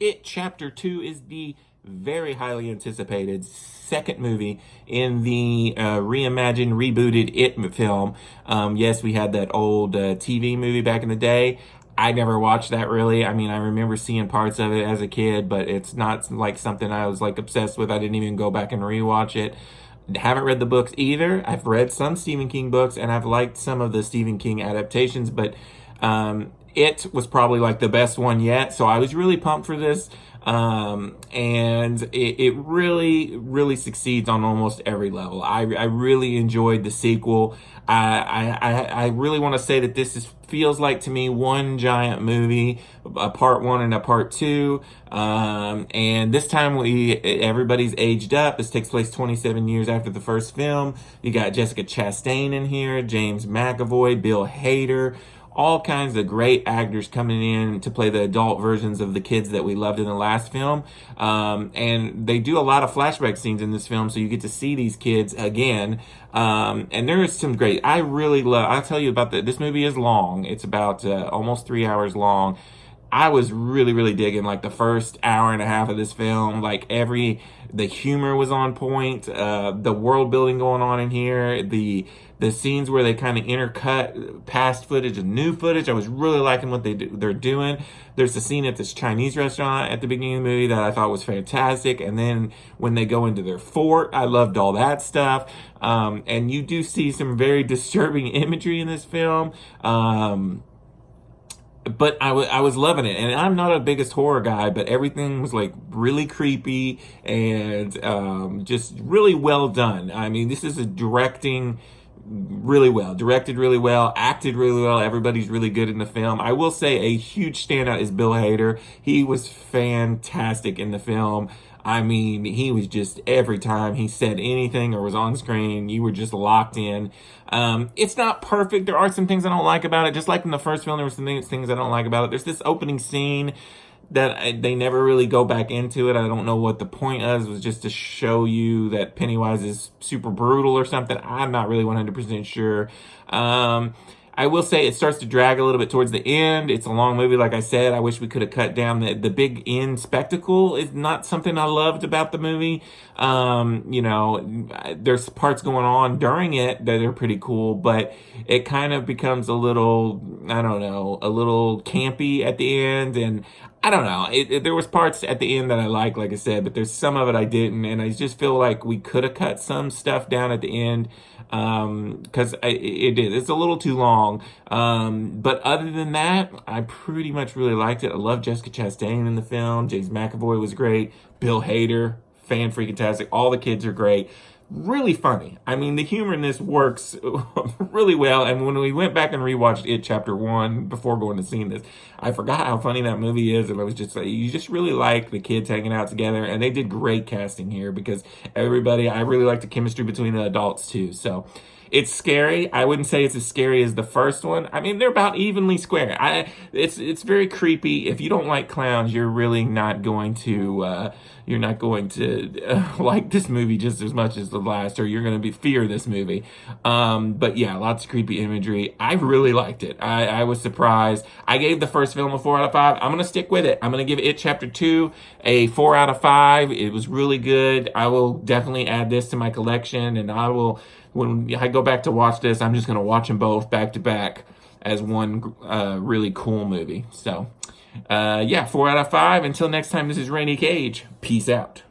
It Chapter 2 is the very highly anticipated second movie in the reimagined, rebooted It film. Yes, we had that old TV movie back in the day. I never watched that really. I mean, I remember seeing parts of it as a kid, but it's not like something I was like obsessed with. I didn't even go back and rewatch it. Haven't read the books either. I've read some Stephen King books and I've liked some of the Stephen King adaptations, but it was probably like the best one yet. So I was really pumped for this. And it really, really succeeds on almost every level. I really enjoyed the sequel. I really want to say that feels like to me one giant movie, a part one and a part two. And this time everybody's aged up. This takes place 27 years after the first film. You got Jessica Chastain in here, James McAvoy, Bill Hader, all kinds of great actors coming in to play the adult versions of the kids that we loved in the last film. And they do a lot of flashback scenes in this film, so you get to see these kids again. And there is some great, I'll tell you about this movie is long. It's about almost 3 hours long. I was really, really digging like the first hour and a half of this film. Like the humor was on point, the world building going on in here, the scenes where they kind of intercut past footage and new footage. I was really liking what they're doing. There's a scene at this Chinese restaurant at the beginning of the movie that I thought was fantastic. And then when they go into their fort, I loved all that stuff. And you do see some very disturbing imagery in this film. But I was loving it, and I'm not a biggest horror guy, but everything was like really creepy and just really well done. I mean, this is directed really well, acted really well. Everybody's really good in the film. I will say a huge standout is Bill Hader. He was fantastic in the film. I mean, he was just, every time he said anything or was on screen, you were just locked in. It's not perfect. There are some things I don't like about it. Just like in the first film, there were some things I don't like about it. There's this opening scene that they never really go back into it. I don't know what the point is. It was just to show you that Pennywise is super brutal or something. I'm not really 100% sure. I will say it starts to drag a little bit towards the end. It's a long movie, like I said. I wish we could have cut down the big end spectacle. Is not something I loved about the movie. There's parts going on during it that are pretty cool, but it kind of becomes a little, I don't know, a little campy at the end. And I don't know. There was parts at the end that I like I said, but there's some of it I didn't. And I just feel like we could have cut some stuff down at the end. Cause it's a little too long. But other than that, I pretty much really liked it. I love Jessica Chastain in the film. James McAvoy was great. Bill Hader, fan-freaking-tastic. All the kids are great. Really funny. I mean, the humor in this works really well. And when we went back and rewatched It Chapter 1 before going to see this, I forgot how funny that movie is. And I was just like, you just really like the kids hanging out together. And they did great casting here because I really like the chemistry between the adults too. So it's scary. I wouldn't say it's as scary as the first one. I mean, they're about evenly square. It's very creepy. If you don't like clowns, you're really not going to like this movie just as much as the last, or you're going to fear this movie. But yeah, lots of creepy imagery. I really liked it. I was surprised. I gave the first film a 4 out of 5. I'm going to stick with it. I'm going to give It Chapter 2 a 4 out of 5. It was really good. I will definitely add this to my collection, and when I go back to watch this, I'm just going to watch them both back to back as one really cool movie. So, 4 out of 5. Until next time, this is Rainy Cage. Peace out.